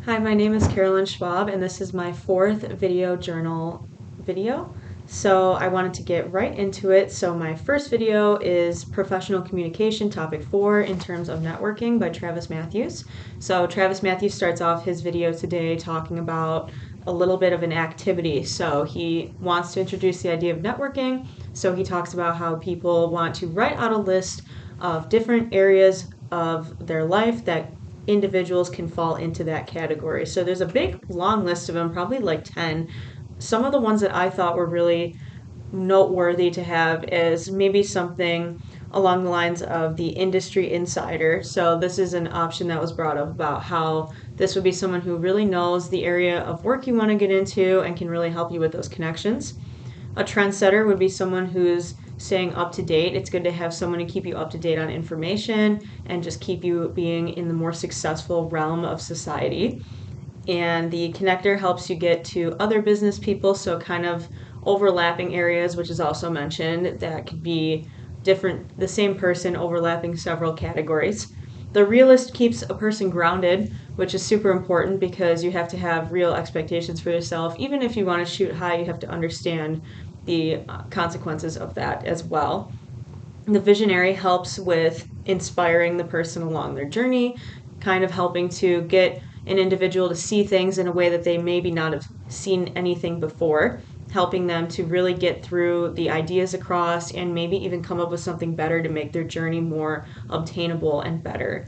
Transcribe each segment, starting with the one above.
Hi, my name is Carolyn Schwab, and this is my fourth video journal video. So I wanted to get right into it. So my first video is Professional Communication, Topic 4, in terms of networking by Travis Matthews. So Travis Matthews starts off his video today talking about a little bit of an activity. So he wants to introduce the idea of networking. So he talks about how people want to write out a list of different areas of their life that individuals can fall into that category. So there's a big long list of them, probably like 10. Some of the ones that I thought were really noteworthy to have is maybe something along the lines of the industry insider. So this is an option that was brought up about how this would be someone who really knows the area of work you want to get into and can really help you with those connections. A trendsetter would be someone who's staying up to date. It's good to have someone to keep you up to date on information and just keep you being in the more successful realm of society. And the connector helps you get to other business people, so kind of overlapping areas, which is also mentioned, that could be different, the same person overlapping several categories. The realist keeps a person grounded, which is super important because you have to have real expectations for yourself. Even if you want to shoot high, you have to understand the consequences of that as well. The visionary helps with inspiring the person along their journey, kind of helping to get an individual to see things in a way that they maybe not have seen anything before, helping them to really get through the ideas across and maybe even come up with something better to make their journey more obtainable and better.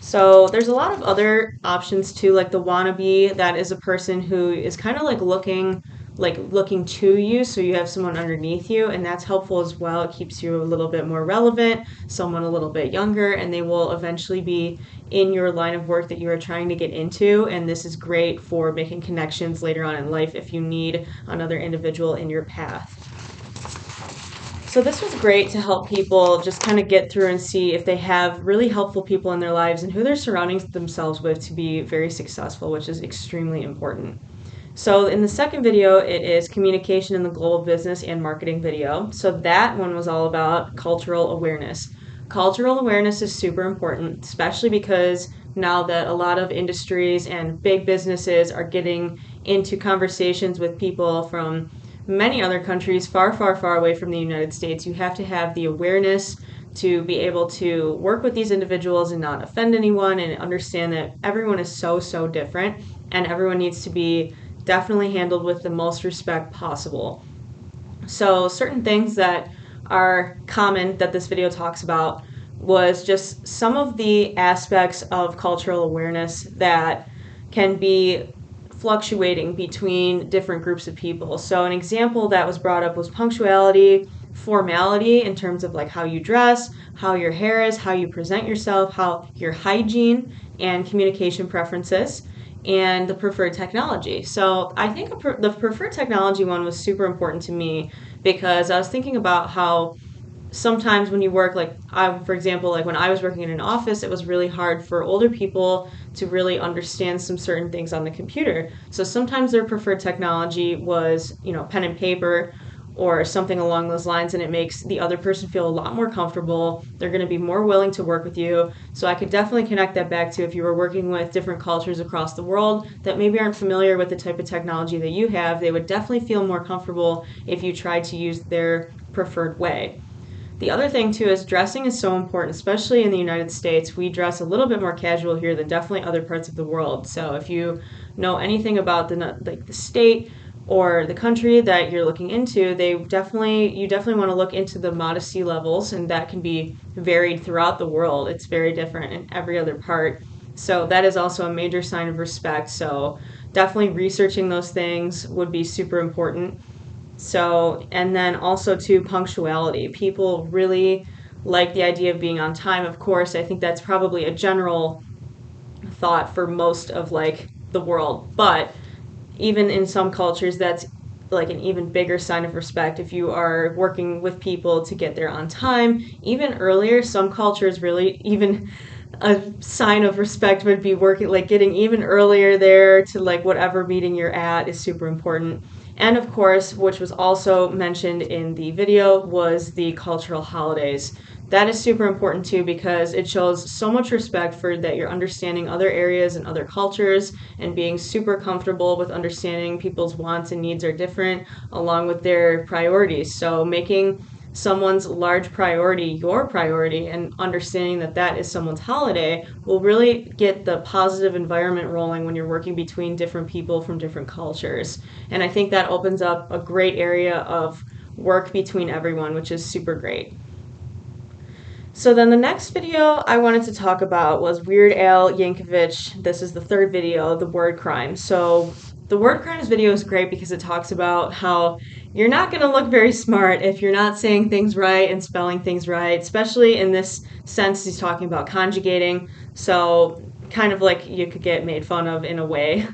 So there's a lot of other options too, like the wannabe. That is a person who is kind of like looking to you, so you have someone underneath you, and that's helpful as well. It keeps you a little bit more relevant, someone a little bit younger, and they will eventually be in your line of work that you are trying to get into. And this is great for making connections later on in life if you need another individual in your path. So this was great to help people just kind of get through and see if they have really helpful people in their lives and who they're surrounding themselves with to be very successful, which is extremely important. So in the second video, it is communication in the global business and marketing video. So that one was all about cultural awareness. Cultural awareness is super important, especially because now that a lot of industries and big businesses are getting into conversations with people from many other countries far, far, far away from the United States, you have to have the awareness to be able to work with these individuals and not offend anyone and understand that everyone is so, so different and everyone needs to be definitely handled with the most respect possible. So certain things that are common that this video talks about was just some of the aspects of cultural awareness that can be fluctuating between different groups of people. So an example that was brought up was punctuality, formality in terms of like how you dress, how your hair is, how you present yourself, how your hygiene and communication preferences, and the preferred technology. So I think the preferred technology one was super important to me because I was thinking about how sometimes when you work, like for example, like when I was working in an office, it was really hard for older people to really understand some certain things on the computer. So sometimes their preferred technology was, pen and paper or something along those lines, and it makes the other person feel a lot more comfortable. They're going to be more willing to work with you. So I could definitely connect that back to if you were working with different cultures across the world that maybe aren't familiar with the type of technology that you have, they would definitely feel more comfortable if you tried to use their preferred way. The other thing too is dressing is so important, especially in the United States. We dress a little bit more casual here than definitely other parts of the world. So if you know anything about the state or the country that you're looking into, you definitely want to look into the modesty levels, and that can be varied throughout the world. It's very different in every other part. So that is also a major sign of respect. So definitely researching those things would be super important. So, and then also to punctuality. People really like the idea of being on time. Of course, I think that's probably a general thought for most of like the world, but even in some cultures, that's like an even bigger sign of respect if you are working with people to get there on time. Even earlier, some cultures really even a sign of respect would be working like getting even earlier there to like whatever meeting you're at is super important. And of course, which was also mentioned in the video, was the cultural holidays. that is super important too because it shows so much respect for that you're understanding other areas and other cultures and being super comfortable with understanding people's wants and needs are different along with their priorities. So making someone's large priority your priority and understanding that that is someone's holiday will really get the positive environment rolling when you're working between different people from different cultures. And I think that opens up a great area of work between everyone, which is super great. So then the next video I wanted to talk about was Weird Al Yankovic. This is the third video, the word crime. So the word crimes video is great because it talks about how you're not going to look very smart if you're not saying things right and spelling things right, especially in this sense he's talking about conjugating. So kind of like you could get made fun of in a way.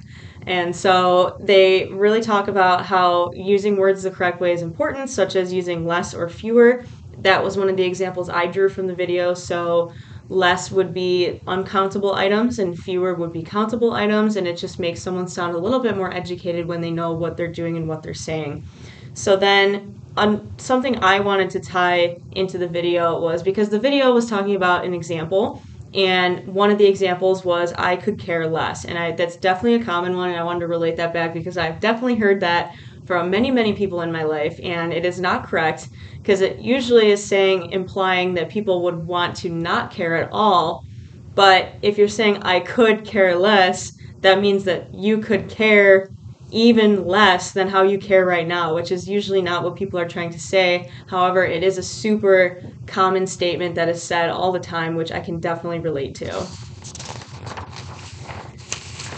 And so they really talk about how using words the correct way is important, such as using less or fewer. That was one of the examples I drew from the video. So less would be uncountable items and fewer would be countable items, and it just makes someone sound a little bit more educated when they know what they're doing and what they're saying. So then something I wanted to tie into the video was because the video was talking about an example, and one of the examples was I could care less, and that's definitely a common one, and I wanted to relate that back because I've definitely heard that from many, many people in my life, and it is not correct because it usually is implying that people would want to not care at all. But if you're saying I could care less, that means that you could care even less than how you care right now, which is usually not what people are trying to say. However, it is a super common statement that is said all the time, which I can definitely relate to.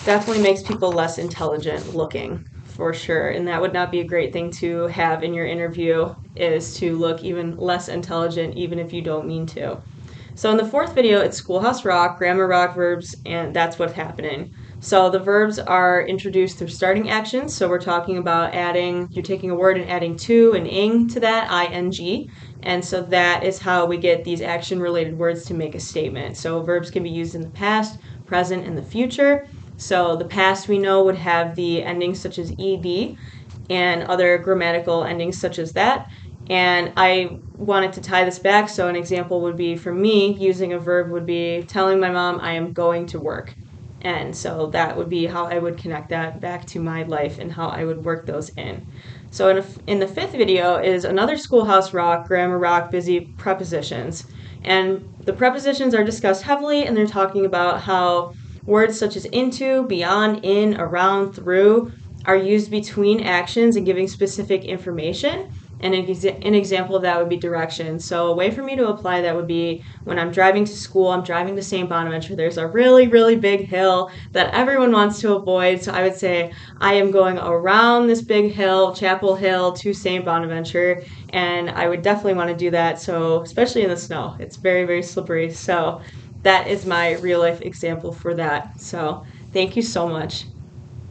Definitely makes people less intelligent looking. For sure, and that would not be a great thing to have in your interview, is to look even less intelligent even if you don't mean to. So in the fourth video, it's Schoolhouse Rock, grammar rock, verbs, and that's what's happening. So the verbs are introduced through starting actions. So we're talking about you're taking a word and adding to and ing to that, ing. And so that is how we get these action-related words to make a statement. So verbs can be used in the past, present, and the future. So the past we know would have the endings such as ed and other grammatical endings such as that. And I wanted to tie this back. So an example would be for me, using a verb would be telling my mom I am going to work. And so that would be how I would connect that back to my life and how I would work those in. So in the fifth video is another Schoolhouse Rock, grammar rock, busy prepositions. And the prepositions are discussed heavily, and they're talking about how words such as into, beyond, in, around, through are used between actions and giving specific information. And an example of that would be directions. So a way for me to apply that would be when I'm driving to school, I'm driving to St. Bonaventure, there's a really, really big hill that everyone wants to avoid. So I would say, I am going around this big hill, Chapel Hill, to St. Bonaventure. And I would definitely want to do that. So especially in the snow, it's very, very slippery. So that is my real life example for that. So thank you so much.